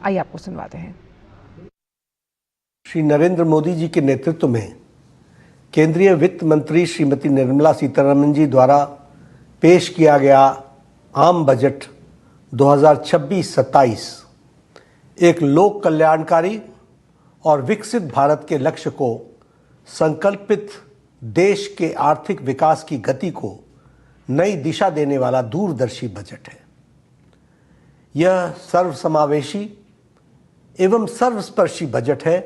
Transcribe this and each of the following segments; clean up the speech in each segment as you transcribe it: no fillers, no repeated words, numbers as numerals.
आइए आपको सुनवाते हैं। श्री नरेंद्र मोदी जी के नेतृत्व में केंद्रीय वित्त मंत्री श्रीमती निर्मला सीतारमण जी द्वारा पेश किया गया आम बजट 2026-27 एक लोक कल्याणकारी और विकसित भारत के लक्ष्य को संकल्पित देश के आर्थिक विकास की गति को नई दिशा देने वाला दूरदर्शी बजट है। यह सर्वसमावेशी एवं सर्वस्पर्शी बजट है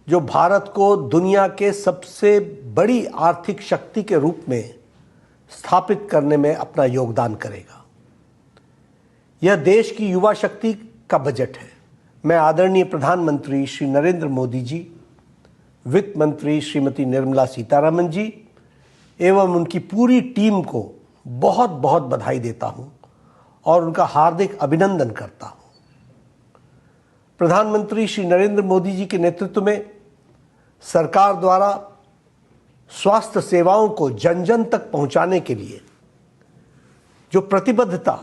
जो भारत को दुनिया के सबसे बड़ी आर्थिक शक्ति के रूप में स्थापित करने में अपना योगदान करेगा। यह देश की युवा शक्ति का बजट है। मैं आदरणीय प्रधानमंत्री श्री नरेंद्र मोदी जी, वित्त मंत्री श्रीमती निर्मला सीतारमण जी एवं उनकी पूरी टीम को बहुत बहुत बधाई देता हूं और उनका हार्दिक अभिनंदन करता हूं। प्रधानमंत्री श्री नरेंद्र मोदी जी के नेतृत्व में सरकार द्वारा स्वास्थ्य सेवाओं को जन जन तक पहुंचाने के लिए जो प्रतिबद्धता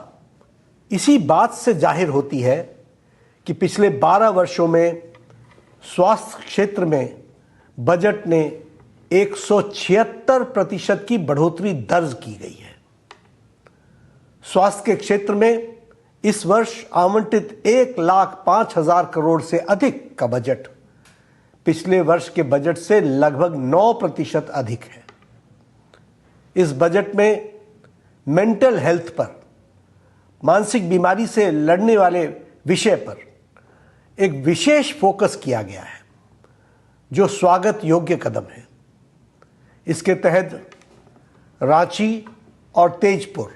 इसी बात से जाहिर होती है कि पिछले 12 वर्षों में स्वास्थ्य क्षेत्र में बजट ने 176% की बढ़ोतरी दर्ज की गई है। स्वास्थ्य के क्षेत्र में इस वर्ष आवंटित 1,05,000 करोड़ से अधिक का बजट पिछले वर्ष के बजट से लगभग 9% अधिक है। इस बजट में मेंटल हेल्थ पर, मानसिक बीमारी से लड़ने वाले विषय पर एक विशेष फोकस किया गया है जो स्वागत योग्य कदम है। इसके तहत रांची और तेजपुर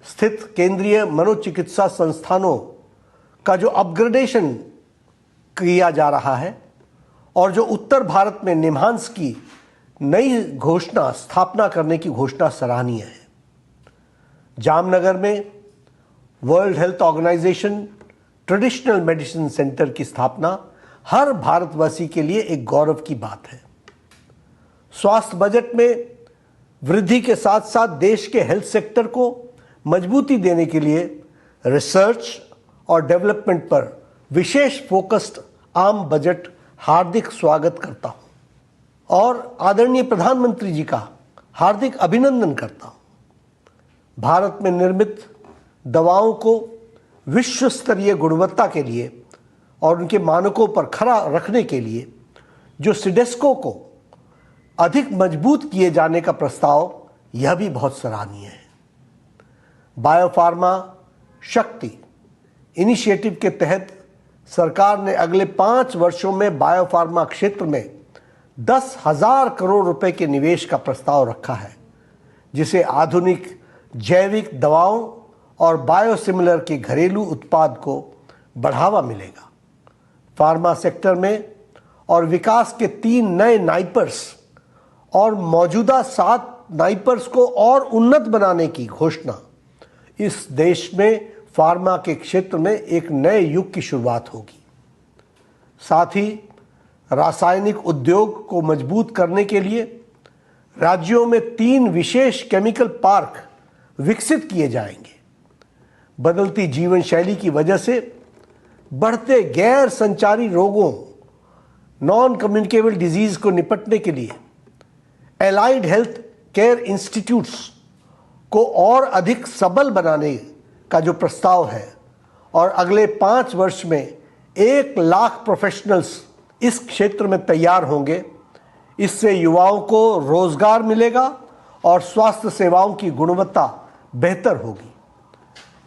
स्थित केंद्रीय मनोचिकित्सा संस्थानों का जो अपग्रेडेशन किया जा रहा है और जो उत्तर भारत में निम्हांस की नई स्थापना करने की घोषणा सराहनीय है। जामनगर में World Health Organization traditional medicine centre की स्थापना हर भारतवासी के लिए एक गौरव की बात है। स्वास्थ्य बजट में वृद्धि के साथ साथ देश के हेल्थ सेक्टर को मजबूती देने के लिए रिसर्च और डेवलपमेंट पर विशेष फोकस्ड आम बजट हार्दिक स्वागत करता हूं और आदरणीय प्रधानमंत्री जी का हार्दिक अभिनंदन करता हूं। भारत में निर्मित दवाओं को विश्व स्तरीय गुणवत्ता के लिए और उनके मानकों पर खरा रखने के लिए जो सिडेस्को को अधिक मजबूत किए जाने का प्रस्ताव, यह भी बहुत सराहनीय है। बायोफार्मा शक्ति इनिशिएटिव के तहत सरकार ने अगले 5 वर्षों में बायोफार्मा क्षेत्र में 10,000 करोड़ रुपए के निवेश का प्रस्ताव रखा है, जिसे आधुनिक जैविक दवाओं और बायोसिमिलर के घरेलू उत्पाद को बढ़ावा मिलेगा। फार्मा सेक्टर में और विकास के 3 नए नाइपर्स और मौजूदा 7 नाइपर्स को और उन्नत बनाने की घोषणा इस देश में फार्मा के क्षेत्र में एक नए युग की शुरुआत होगी। साथ ही रासायनिक उद्योग को मजबूत करने के लिए राज्यों में 3 विशेष केमिकल पार्क विकसित किए जाएंगे। बदलती जीवन शैली की वजह से बढ़ते गैर संचारी रोगों, नॉन कम्युनिकेबल डिजीज को निपटने के लिए एलाइड हेल्थ केयर इंस्टीट्यूट्स को और अधिक सबल बनाने का जो प्रस्ताव है और अगले 5 वर्ष में 1 लाख प्रोफेशनल्स इस क्षेत्र में तैयार होंगे। इससे युवाओं को रोजगार मिलेगा और स्वास्थ्य सेवाओं की गुणवत्ता बेहतर होगी।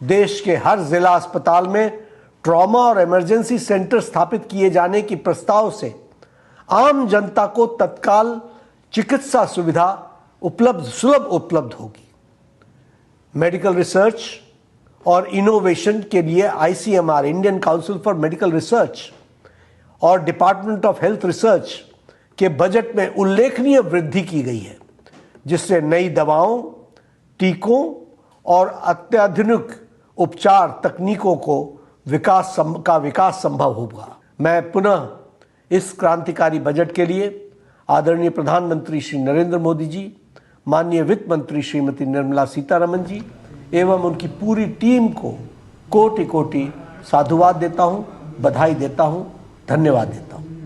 देश के हर जिला अस्पताल में ट्रॉमा और इमरजेंसी सेंटर स्थापित किए जाने की प्रस्ताव से आम जनता को तत्काल चिकित्सा सुविधा सुलभ उपलब्ध होगी। मेडिकल रिसर्च और इनोवेशन के लिए ICMR, Indian council for medical research और डिपार्टमेंट ऑफ हेल्थ रिसर्च के बजट में उल्लेखनीय वृद्धि की गई है, जिससे नई दवाओं, टीकों और अत्याधुनिक उपचार तकनीकों को विकास संभव होगा। मैं पुनः इस क्रांतिकारी बजट के लिए आदरणीय प्रधानमंत्री श्री नरेंद्र मोदी जी, माननीय वित्त मंत्री श्रीमती निर्मला सीतारमण जी एवं उनकी पूरी टीम को कोटि कोटि साधुवाद देता हूं, बधाई देता हूं, धन्यवाद देता हूं।